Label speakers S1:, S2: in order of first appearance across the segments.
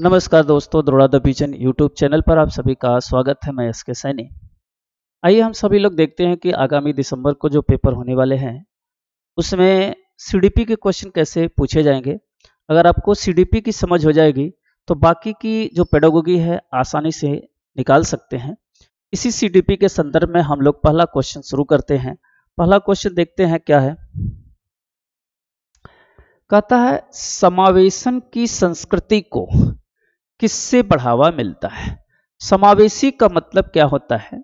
S1: नमस्कार दोस्तों, दरोड़ा the vision YouTube channel पर आप सभी का स्वागत है। मैं एसके सैनी। आइए हम सभी लोग देखते हैं कि आगामी दिसंबर को जो पेपर होने वाले हैं उसमें सीडीपी के क्वेश्चन कैसे पूछे जाएंगे। अगर आपको सीडीपी की समझ हो जाएगी तो बाकी की जो पेडागोगी है आसानी से निकाल सकते हैं। इसी सीडीपी के संदर्भ में हम लोग पहला क्वेश्चन शुरू करते हैं। पहला क्वेश्चन देखते हैं क्या है। कहता है समावेशन की संस्कृति को किससे बढ़ावा मिलता है। समावेशी का मतलब क्या होता है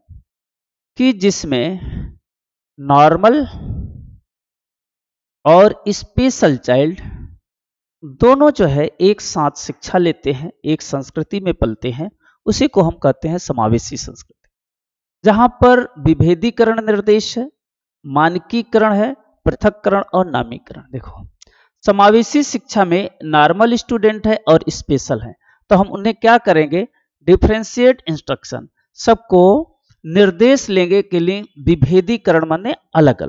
S1: कि जिसमें नॉर्मल और स्पेशल चाइल्ड दोनों जो है एक साथ शिक्षा लेते हैं, एक संस्कृति में पलते हैं, उसी को हम कहते हैं समावेशी संस्कृति। जहां पर विभेदीकरण निर्देश है, मानकीकरण है, पृथक्करण और नामीकरण। देखो, समावेशी शिक्षा में नॉर्मल स्टूडेंट है और स्पेशल है, तो हम उन्हें क्या करेंगे, डिफरेंशिएट इंस्ट्रक्शन, सबको निर्देश लेंगे के लिए विभेदीकरण माने अलग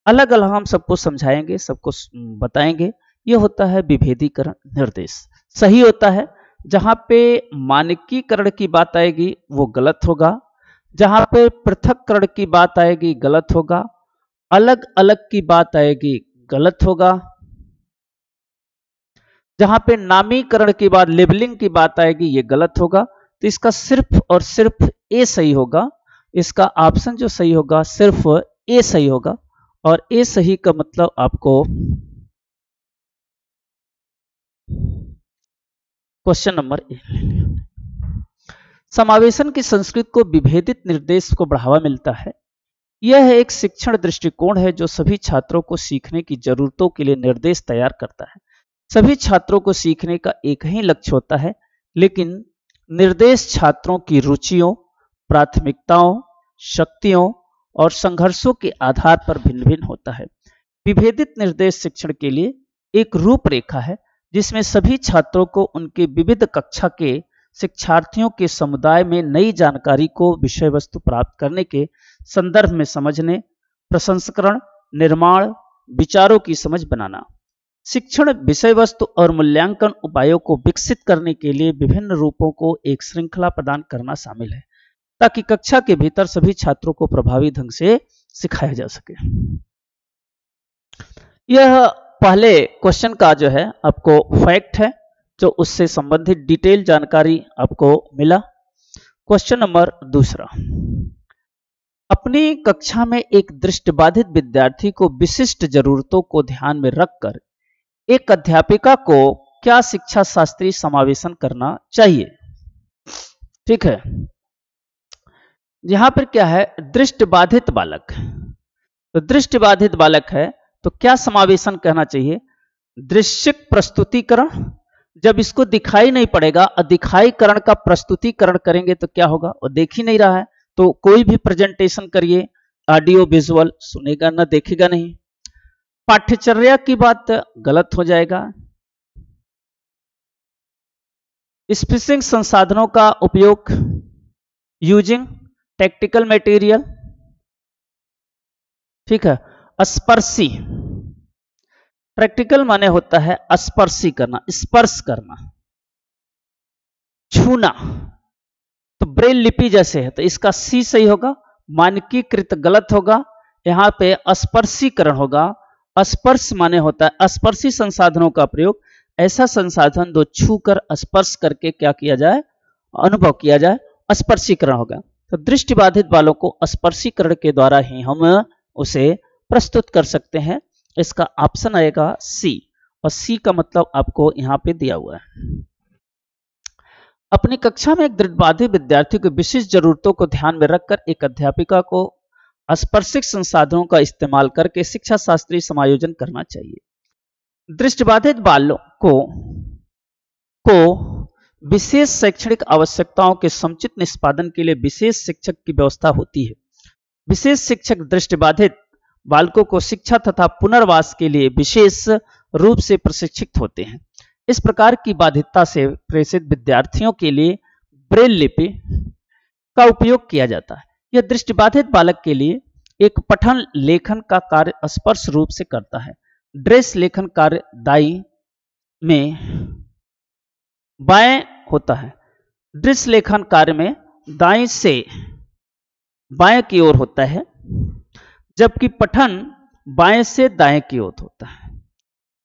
S1: अलग हम सबको समझाएंगे, सबको बताएंगे। यह होता है विभेदीकरण निर्देश। सही होता है। जहां पे मानकीकरण की बात आएगी वो गलत होगा, जहां पे पृथक्करण की बात आएगी गलत होगा, अलग अलग की बात आएगी गलत होगा, जहां पे नामीकरण की बात, लेबलिंग की बात आएगी ये गलत होगा। तो इसका सिर्फ और सिर्फ ए सही होगा। इसका ऑप्शन जो सही होगा सिर्फ ए सही होगा। और ए सही का मतलब आपको क्वेश्चन नंबर ए। समावेशन की संस्कृति को विभेदित निर्देश को बढ़ावा मिलता है। यह एक शिक्षण दृष्टिकोण है जो सभी छात्रों को सीखने की जरूरतों के लिए निर्देश तैयार करता है। सभी छात्रों को सीखने का एक ही लक्ष्य होता है, लेकिन निर्देश छात्रों की रुचियों, प्राथमिकताओं, शक्तियों और संघर्षों के आधार पर भिन्न भिन्न होता है। विभेदित निर्देश शिक्षण के लिए एक रूपरेखा है जिसमें सभी छात्रों को उनके विविध कक्षा के शिक्षार्थियों के समुदाय में नई जानकारी को विषय वस्तु प्राप्त करने के संदर्भ में समझने, प्रसंस्करण, निर्माण, विचारों की समझ बनाना। शिक्षण विषय वस्तु और मूल्यांकन उपायों को विकसित करने के लिए विभिन्न रूपों को एक श्रृंखला प्रदान करना शामिल है, ताकि कक्षा के भीतर सभी छात्रों को प्रभावी ढंग से सिखाया जा सके। यह पहले क्वेश्चन का जो है आपको फैक्ट है, जो उससे संबंधित डिटेल जानकारी आपको मिला। क्वेश्चन नंबर दूसरा, अपनी कक्षा में एक दृष्टिबाधित विद्यार्थी को विशिष्ट जरूरतों को ध्यान में रखकर एक अध्यापिका को क्या शिक्षा शास्त्रीय समावेशन करना चाहिए। ठीक है, यहां पर क्या है, दृष्टिबाधित बालक। तो दृष्टिबाधित बालक है तो क्या समावेशन करना चाहिए, दृश्यक प्रस्तुतिकरण। जब इसको दिखाई नहीं पड़ेगा और दिखाईकरण का प्रस्तुतिकरण करेंगे तो क्या होगा, वो देख ही नहीं रहा है, तो कोई भी प्रेजेंटेशन करिए, ऑडियो विजुअल, सुनेगा ना, देखेगा नहीं। पाठ्यचर्या की बात गलत हो जाएगा। स्पीचिंग संसाधनों का उपयोग, यूजिंग टेक्निकल मटेरियल। ठीक है, स्पर्शी, प्रैक्टिकल माने होता है स्पर्शी करना, स्पर्श करना, छूना, तो ब्रेल लिपि जैसे है, तो इसका सी सही होगा। मानकीकृत गलत होगा, यहां पे स्पर्शीकरण होगा। स्पर्श माने होता है स्पर्शी संसाधनों का प्रयोग, ऐसा संसाधन जो छूकर स्पर्श करके क्या किया जाए, अनुभव किया जाए, स्पर्शीकरण होगा। तो दृष्टिबाधित बालों को स्पर्शीकरण के द्वारा ही हम उसे प्रस्तुत कर सकते हैं। इसका ऑप्शन आएगा सी, और सी का मतलब आपको यहां पे दिया हुआ है। अपनी कक्षा में एक दृष्टिबाधित विद्यार्थी की विशिष्ट जरूरतों को ध्यान में रखकर एक अध्यापिका को स्पर्शिक संसाधनों का इस्तेमाल करके शिक्षा शास्त्रीय समायोजन करना चाहिए। दृष्टिबाधित बालों को विशेष शैक्षणिक आवश्यकताओं के समुचित निष्पादन के लिए विशेष शिक्षक की व्यवस्था होती है। विशेष शिक्षक दृष्टिबाधित बालकों को शिक्षा तथा पुनर्वास के लिए विशेष रूप से प्रशिक्षित होते हैं। इस प्रकार की बाधितता से प्रेषित विद्यार्थियों के लिए ब्रेल लिपि का उपयोग किया जाता है। यह दृष्टिबाधित बालक के लिए एक पठन लेखन का कार्य स्पर्श रूप से करता है। ड्रेस लेखन कार्य दाई में बाएं होता है। दृश्य लेखन कार्य में दाएं से बाएं की ओर होता है, जबकि पठन बाएं से दाएं की ओर होता है।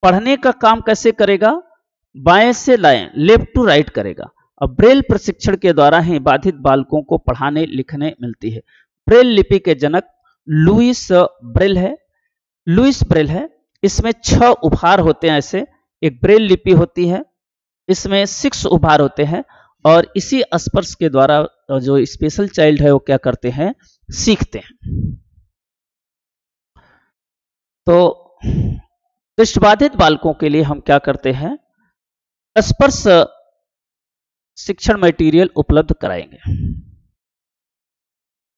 S1: पढ़ने का काम कैसे करेगा? बाएं से दाएं, लेफ्ट टू राइट करेगा। अब ब्रेल प्रशिक्षण के द्वारा ही बाधित बालकों को पढ़ाने लिखने मिलती है। ब्रेल लिपि के जनक लुईस ब्रेल है। लुईस ब्रेल है। इसमें 6 उभार होते हैं। ऐसे एक ब्रेल लिपि होती है, इसमें 6 उभार होते हैं, और इसी स्पर्श के द्वारा जो स्पेशल चाइल्ड है वो क्या करते हैं? सीखते हैं। तो दृष्टिबाधित बालकों के लिए हम क्या करते हैं? स्पर्श शिक्षण मटेरियल उपलब्ध कराएंगे।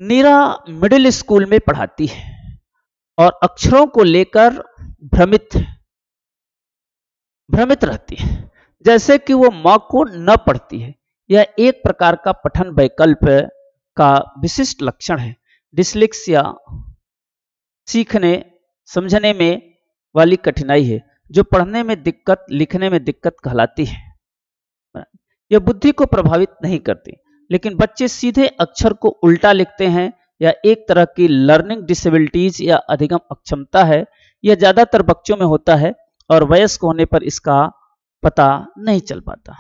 S1: नीरा मिडिल स्कूल में पढ़ाती है और अक्षरों को लेकर भ्रमित रहती है, जैसे कि वो मां को न पढ़ती है। यह एक प्रकार का पठन वैकल्प का विशिष्ट लक्षण है। डिस्लेक्सिया सीखने समझने में वाली कठिनाई है, जो पढ़ने में दिक्कत, लिखने में दिक्कत कहलाती है। यह बुद्धि को प्रभावित नहीं करती, लेकिन बच्चे सीधे अक्षर को उल्टा लिखते हैं। या एक तरह की लर्निंग डिसेबिलिटीज या अधिगम अक्षमता है। यह ज्यादातर बच्चों में होता है और वयस्क होने पर इसका पता नहीं चल पाता।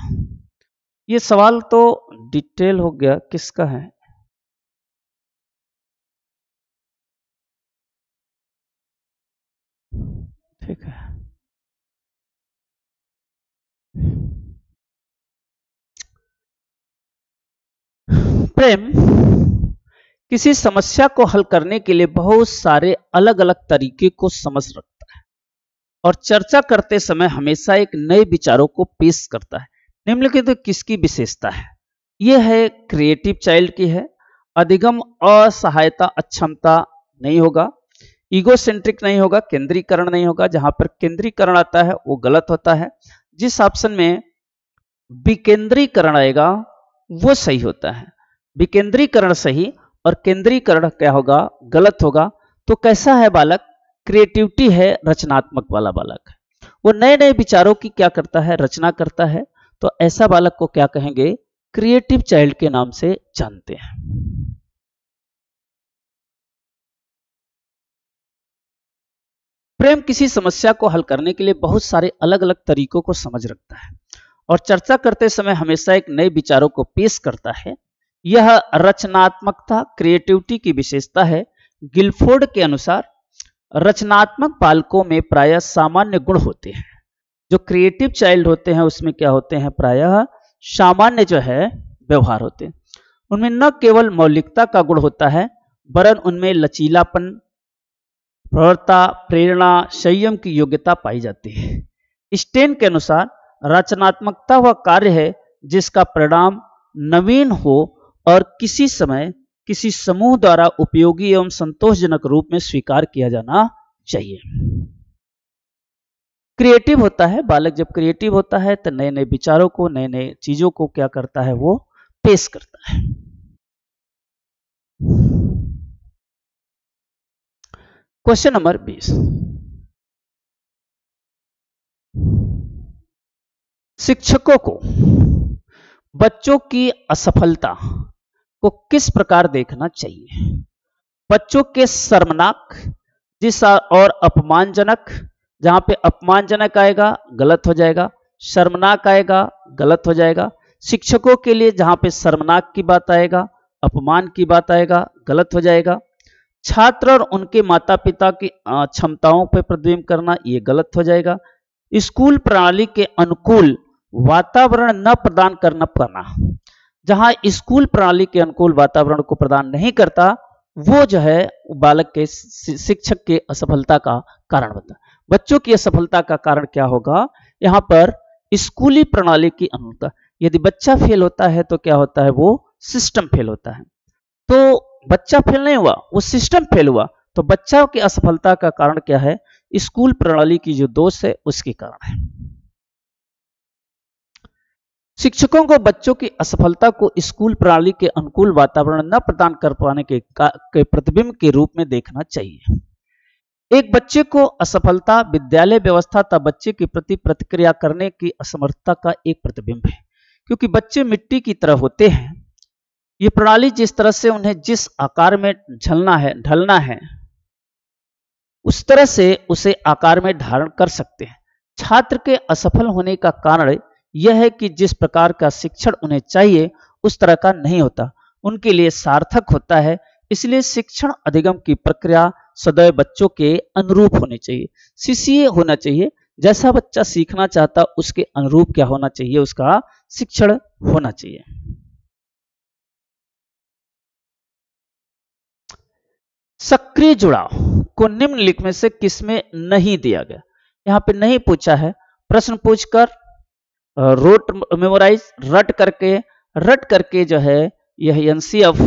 S1: ये सवाल तो डिटेल हो गया, किसका है? ठीक है। प्रेम किसी समस्या को हल करने के लिए बहुत सारे अलग अलग तरीके को समझ रखता है और चर्चा करते समय हमेशा एक नए विचारों को पेश करता है। निम्नलिखित तो किसकी विशेषता है? यह है क्रिएटिव चाइल्ड की है। अधिगम असहायता अक्षमता नहीं होगा, ईगोसेंट्रिक नहीं होगा, केंद्रीकरण नहीं होगा। जहां पर केंद्रीकरण आता है वो गलत होता है। जिस ऑप्शन में विकेंद्रीकरण आएगा वो सही होता है। विकेंद्रीकरण सही और केंद्रीकरण क्या होगा? गलत होगा। तो कैसा है बालक? क्रिएटिविटी है, रचनात्मक वाला बालक है। वो नए नए विचारों की क्या करता है? रचना करता है। तो ऐसा बालक को क्या कहेंगे? क्रिएटिव चाइल्ड के नाम से जानते हैं। प्रेम किसी समस्या को हल करने के लिए बहुत सारे अलग अलग तरीकों को समझ रखता है और चर्चा करते समय हमेशा एक नए विचारों को पेश करता है। यह रचनात्मकता, क्रिएटिविटी की विशेषता है। गिलफोर्ड के अनुसार रचनात्मक बालकों में प्रायः सामान्य गुण होते हैं। जो क्रिएटिव चाइल्ड होते हैं उसमें क्या होते हैं? प्रायः सामान्य जो है व्यवहार होते हैं। उनमें न केवल मौलिकता का गुण होता है, वरन उनमें लचीलापन, प्रवृत्ता, प्रेरणा, संयम की योग्यता पाई जाती है। स्टेन के अनुसार रचनात्मकता वह कार्य है जिसका परिणाम नवीन हो और किसी समय किसी समूह द्वारा उपयोगी एवं संतोषजनक रूप में स्वीकार किया जाना चाहिए। क्रिएटिव होता है बालक, जब क्रिएटिव होता है तो नए नए विचारों को, नए नए चीजों को क्या करता है? वो पेश करता है। क्वेश्चन नंबर 20, शिक्षकों को बच्चों की असफलता को किस प्रकार देखना चाहिए? बच्चों के शर्मनाक, जिस और अपमानजनक। जहां पे अपमानजनक आएगा गलत हो जाएगा, शर्मनाक आएगा गलत हो जाएगा। शिक्षकों के लिए जहां पे शर्मनाक की बात आएगा, अपमान की बात आएगा, गलत हो जाएगा। छात्र और उनके माता पिता की क्षमताओं पर प्रतिबिंब करना, ये गलत हो जाएगा। स्कूल प्रणाली के अनुकूल वातावरण न प्रदान करना पाना, जहां स्कूल प्रणाली के अनुकूल वातावरण को प्रदान नहीं करता, वो जो है बालक के, शिक्षक के असफलता का कारण बनता है। बच्चों की असफलता का कारण क्या होगा? यहां पर स्कूली प्रणाली की अनुकूलता। यदि बच्चा फेल होता है तो क्या होता है? वो सिस्टम फेल होता है। तो बच्चा फेल नहीं हुआ, वो सिस्टम फेल हुआ। तो बच्चा की असफलता का कारण क्या है? स्कूल प्रणाली की जो दोष है उसके कारण है। शिक्षकों को बच्चों की असफलता को स्कूल प्रणाली के अनुकूल वातावरण न प्रदान कर पाने के प्रतिबिंब के रूप में देखना चाहिए। एक बच्चे को असफलता विद्यालय व्यवस्था तथा बच्चे के प्रति प्रतिक्रिया करने की असमर्थता का एक प्रतिबिंब है। क्योंकि बच्चे मिट्टी की तरह होते हैं। ये प्रणाली जिस तरह से उन्हें जिस आकार में ढलना है उस तरह से उसे आकार में धारण कर सकते हैं। छात्र के असफल होने का कारण यह है कि जिस प्रकार का शिक्षण उन्हें चाहिए उस तरह का नहीं होता, उनके लिए सार्थक होता है। इसलिए शिक्षण अधिगम की प्रक्रिया सदैव बच्चों के अनुरूप होनी चाहिए, सीसीए होना चाहिए। जैसा बच्चा सीखना चाहता उसके अनुरूप क्या होना चाहिए, उसका शिक्षण होना चाहिए। सक्रिय जुड़ाव को निम्नलिखित में से किसमें नहीं दिया गया? यहां पे नहीं पूछा है, प्रश्न पूछकर रोट मेमोराइज रट करके जो है यह एनसीएफ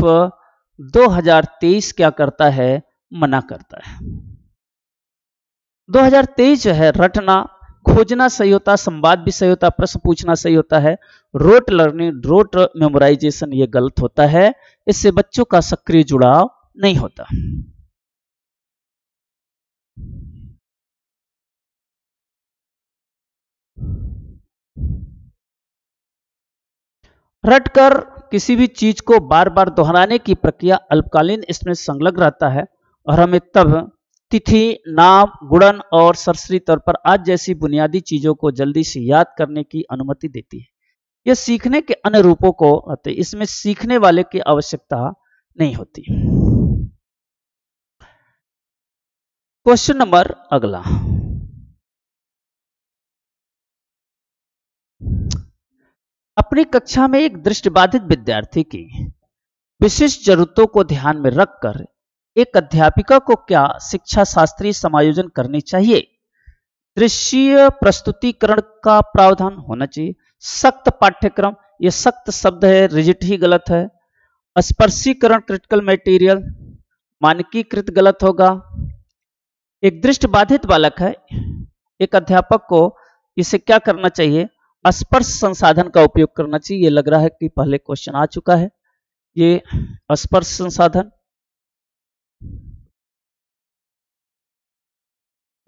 S1: 2023 क्या करता है, मना करता है। 2023 जो है रटना खोजना सही होता, संवाद भी सही होता, प्रश्न पूछना सही होता है। रोट लर्निंग रोट मेमोराइजेशन ये गलत होता है, इससे बच्चों का सक्रिय जुड़ाव नहीं होता। रटकर किसी भी चीज को बार बार दोहराने की प्रक्रिया अल्पकालीन इसमें संलग्न रहता है और हमें तब तिथि, नाम, गुणन और सरसरी तौर पर आज जैसी बुनियादी चीजों को जल्दी से याद करने की अनुमति देती है। यह सीखने के अन्य रूपों को इसमें सीखने वाले की आवश्यकता नहीं होती। क्वेश्चन नंबर अगला, अपनी कक्षा में एक दृष्टिबाधित विद्यार्थी की विशिष्ट जरूरतों को ध्यान में रखकर एक अध्यापिका को क्या शिक्षा शास्त्रीय समायोजन करनी चाहिए? दृश्य प्रस्तुतिकरण का प्रावधान होना चाहिए। सख्त पाठ्यक्रम, यह सख्त शब्द है, रिजिड ही गलत है। स्पर्शीकरण क्रिटिकल मटेरियल, मानकीकृत गलत होगा। एक दृष्टिबाधित बालक है, एक अध्यापक को इसे क्या करना चाहिए? स्पर्श संसाधन का उपयोग करना चाहिए। ये लग रहा है कि पहले क्वेश्चन आ चुका है, ये स्पर्श संसाधन,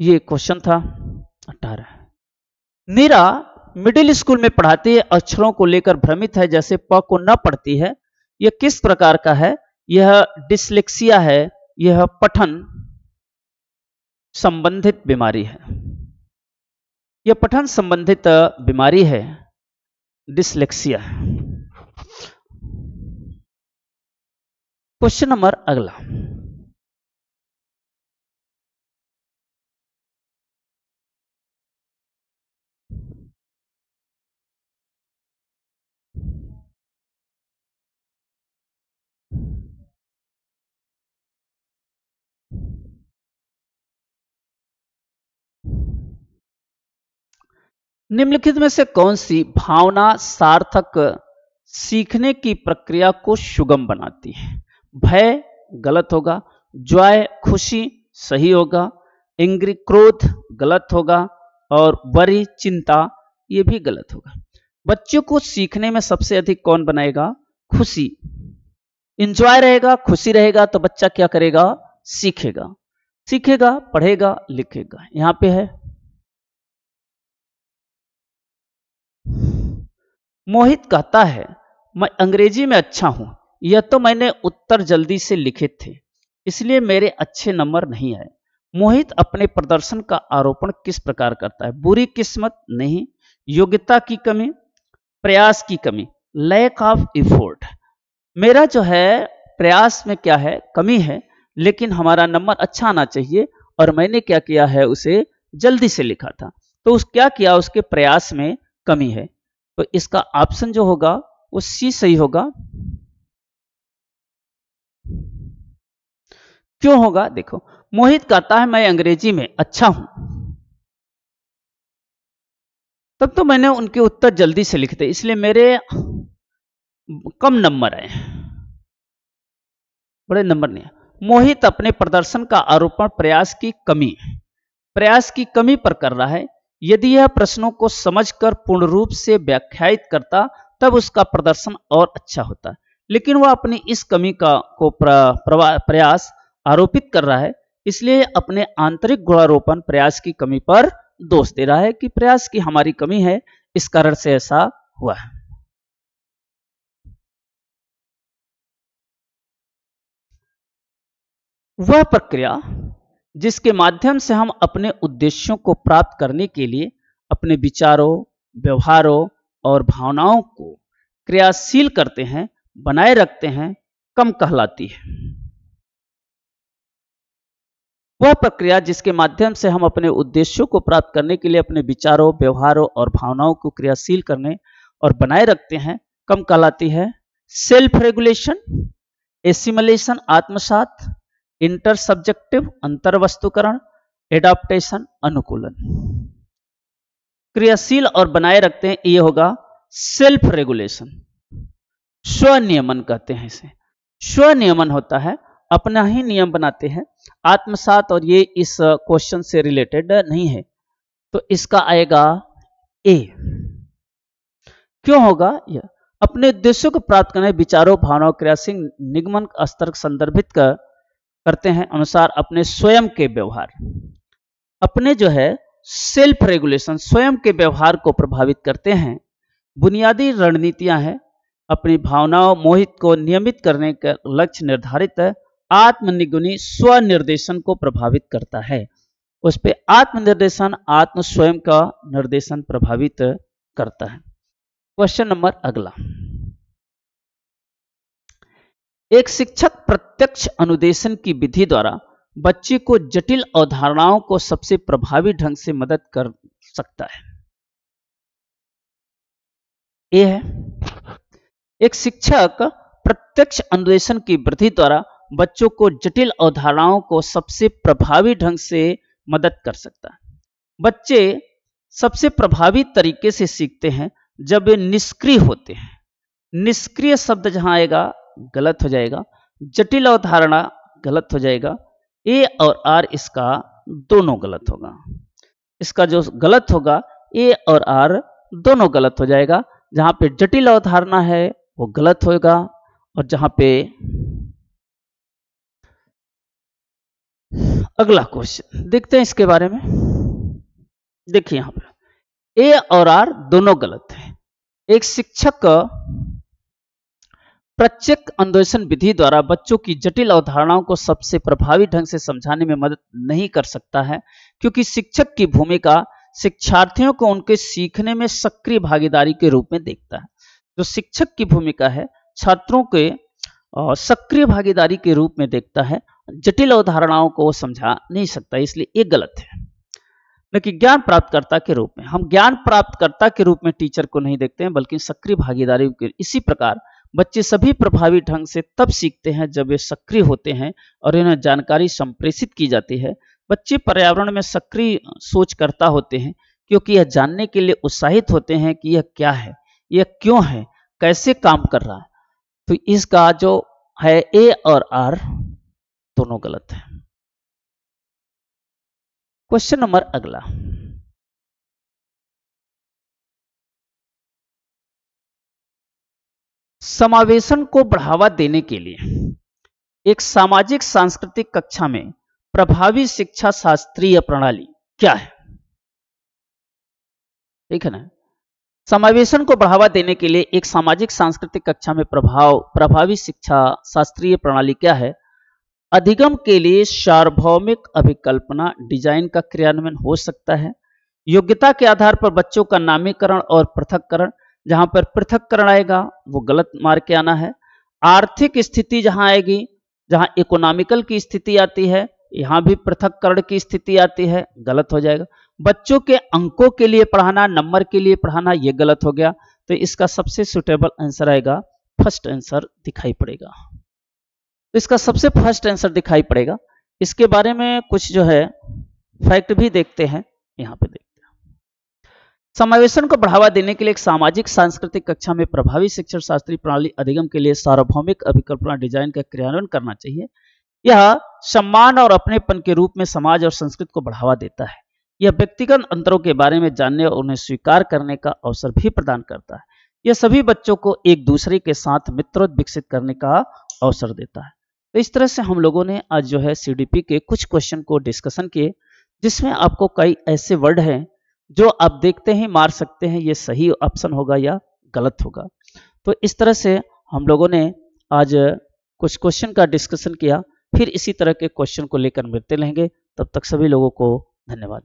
S1: ये क्वेश्चन था 18। नीरा मिडिल स्कूल में पढ़ाती है, अक्षरों को लेकर भ्रमित है, जैसे प को न पढ़ती है। यह किस प्रकार का है? यह डिस्लेक्सिया है, यह पठन संबंधित बीमारी है, यह पठन संबंधित बीमारी है, डिस्लेक्सिया। क्वेश्चन नंबर अगला, निम्नलिखित में से कौन सी भावना सार्थक सीखने की प्रक्रिया को सुगम बनाती है? भय गलत होगा, जॉय खुशी सही होगा, एंग्री क्रोध गलत होगा और वरी चिंता ये भी गलत होगा। बच्चों को सीखने में सबसे अधिक कौन बनाएगा? खुशी। इंजॉय रहेगा, खुशी रहेगा तो बच्चा क्या करेगा? सीखेगा, पढ़ेगा, लिखेगा। यहां पे है मोहित कहता है मैं अंग्रेजी में अच्छा हूं, यह तो मैंने उत्तर जल्दी से लिखे थे इसलिए मेरे अच्छे नंबर नहीं आए। मोहित अपने प्रदर्शन का आरोपण किस प्रकार करता है? बुरी किस्मत नहीं, योग्यता की कमी, प्रयास की कमी, लैक ऑफ एफर्ट। मेरा जो है प्रयास में क्या है? कमी है, लेकिन हमारा नंबर अच्छा आना चाहिए और मैंने क्या किया है? उसे जल्दी से लिखा था, तो उस क्या किया? उसके प्रयास में कमी है। तो इसका ऑप्शन जो होगा वो सी सही होगा। क्यों होगा? देखो, मोहित कहता है मैं अंग्रेजी में अच्छा हूं, तब तो मैंने उनके उत्तर जल्दी से लिखे थे इसलिए मेरे कम नंबर आए, बड़े नंबर नहीं। मोहित अपने प्रदर्शन का आरोपण प्रयास की कमी पर कर रहा है। यदि यह प्रश्नों को समझकर पूर्ण रूप से व्याख्यायित करता तब उसका प्रदर्शन और अच्छा होता, लेकिन वह अपनी इस कमी को प्रयास आरोपित कर रहा है, इसलिए अपने आंतरिक गुणारोपण प्रयास की कमी पर दोष दे रहा है कि प्रयास की हमारी कमी है, इस कारण से ऐसा हुआ है। वह प्रक्रिया जिसके माध्यम से हम अपने उद्देश्यों को प्राप्त करने के लिए अपने विचारों, व्यवहारों और भावनाओं को क्रियाशील करते हैं, बनाए रखते हैं, कम कहलाती है। वह प्रक्रिया जिसके माध्यम से हम अपने उद्देश्यों को प्राप्त करने के लिए अपने विचारों, व्यवहारों और भावनाओं को क्रियाशील करने और बनाए रखते हैं, कम कहलाती है सेल्फ रेगुलेशन, एसिमुलेशन आत्मसात, इंटरसब्जेक्टिव अंतर्वस्तुकरण, एडाप्टेशन अनुकूलन। क्रियाशील और बनाए रखते हैं, ये होगा सेल्फ रेगुलेशन, स्वनियमन कहते हैं इसे। स्वनियमन होता है अपना ही नियम बनाते हैं। आत्मसात और ये इस क्वेश्चन से रिलेटेड नहीं है, तो इसका आएगा ए। क्यों होगा यह? अपने उद्देश्यों को प्राप्त करने विचारों, भावनाओं, क्रियाशील निगमन स्तर संदर्भित करते हैं अनुसार अपने स्वयं के व्यवहार, अपने जो है सेल्फ रेगुलेशन, स्वयं के व्यवहार को प्रभावित करते हैं। बुनियादी रणनीतियां हैं अपनी भावनाओं मोहित को नियमित करने का लक्ष्य निर्धारित है। आत्मनिगुणी स्वनिर्देशन को प्रभावित करता है, उस पे आत्मनिर्देशन आत्म स्वयं का निर्देशन प्रभावित करता है। क्वेश्चन नंबर अगला, एक शिक्षक प्रत्यक्ष अनुदेशन की विधि द्वारा बच्चे को जटिल अवधारणाओं को सबसे प्रभावी ढंग से मदद कर सकता है। यह है, एक शिक्षक प्रत्यक्ष अनुदेशन की विधि द्वारा बच्चों को जटिल अवधारणाओं को सबसे प्रभावी ढंग से मदद कर सकता है। बच्चे सबसे प्रभावी तरीके से सीखते हैं जब वे निष्क्रिय होते हैं। निष्क्रिय शब्द जहां आएगा गलत हो जाएगा, जटिल अवधारणा गलत हो जाएगा, ए और आर इसका दोनों गलत होगा। इसका जो गलत होगा ए और आर दोनों गलत हो जाएगा। जहां पे जटिल अवधारणा है वो गलत होगा, और जहां पे अगला क्वेश्चन देखते हैं इसके बारे में। देखिए यहां पे ए और आर दोनों गलत है। एक शिक्षक प्रत्यक्ष अनुदेशन विधि द्वारा बच्चों की जटिल अवधारणाओं को सबसे प्रभावी ढंग से समझाने में मदद नहीं कर सकता है, क्योंकि शिक्षक की भूमिका शिक्षार्थियों को उनके सीखने में सक्रिय भागीदारी के रूप में देखता है। जो शिक्षक की भूमिका है छात्रों के सक्रिय भागीदारी के रूप में देखता है, जटिल अवधारणाओं को समझा नहीं सकता, इसलिए ये गलत है। लेकिन ज्ञान प्राप्तकर्ता के रूप में, हम ज्ञान प्राप्तकर्ता के रूप में टीचर को नहीं देखते हैं, बल्कि सक्रिय भागीदारी के। इसी प्रकार बच्चे सभी प्रभावी ढंग से तब सीखते हैं जब वे सक्रिय होते हैं और इन्हें जानकारी संप्रेषित की जाती है। बच्चे पर्यावरण में सक्रिय सोचकर्ता होते हैं, क्योंकि यह जानने के लिए उत्साहित होते हैं कि यह क्या है, यह क्यों है, कैसे काम कर रहा है। तो इसका जो है ए और आर दोनों गलत है। क्वेश्चन नंबर अगला, समावेशन को बढ़ावा देने के लिए एक सामाजिक सांस्कृतिक कक्षा में प्रभावी शिक्षा शास्त्रीय प्रणाली क्या है? ठीक है ना। समावेशन को बढ़ावा देने के लिए एक सामाजिक सांस्कृतिक कक्षा में प्रभावी शिक्षा शास्त्रीय प्रणाली क्या है? अधिगम के लिए सार्वभौमिक अभिकल्पना डिजाइन का क्रियान्वयन हो सकता है। योग्यता के आधार पर बच्चों का नामीकरण और पृथक्करण, जहां पर पृथक्करण आएगा वो गलत मार्क के आना है। आर्थिक स्थिति जहां आएगी, जहां इकोनॉमिकल की स्थिति आती है, यहां भी पृथक्करण की स्थिति आती है, गलत हो जाएगा। बच्चों के अंकों के लिए पढ़ाना, नंबर के लिए पढ़ाना, ये गलत हो गया। तो इसका सबसे सुटेबल आंसर आएगा, फर्स्ट आंसर दिखाई पड़ेगा। तो इसका सबसे फर्स्ट आंसर दिखाई पड़ेगा। इसके बारे में कुछ जो है फैक्ट भी देखते हैं, यहां पे देखते हैं। समावेशन को बढ़ावा देने के लिए एक सामाजिक सांस्कृतिक कक्षा में प्रभावी शिक्षण शास्त्रीय प्रणाली अधिगम के लिए सार्वभौमिक अभिकल्पना डिजाइन का क्रियान्वयन करना चाहिए। यह सम्मान और अपनेपन के रूप में समाज और संस्कृति को बढ़ावा देता है। यह व्यक्तिगत अंतरों के बारे में जानने और उन्हें स्वीकार करने का अवसर भी प्रदान करता है। यह सभी बच्चों को एक दूसरे के साथ मित्रत्व विकसित करने का अवसर देता है। तो इस तरह से हम लोगों ने आज जो है सीडीपी के कुछ क्वेश्चन को डिस्कशन किए, जिसमें आपको कई ऐसे वर्ड हैं जो आप देखते ही मार सकते हैं ये सही ऑप्शन होगा या गलत होगा। तो इस तरह से हम लोगों ने आज कुछ क्वेश्चन का डिस्कशन किया। फिर इसी तरह के क्वेश्चन को लेकर मिलते रहेंगे। तब तक सभी लोगों को धन्यवाद।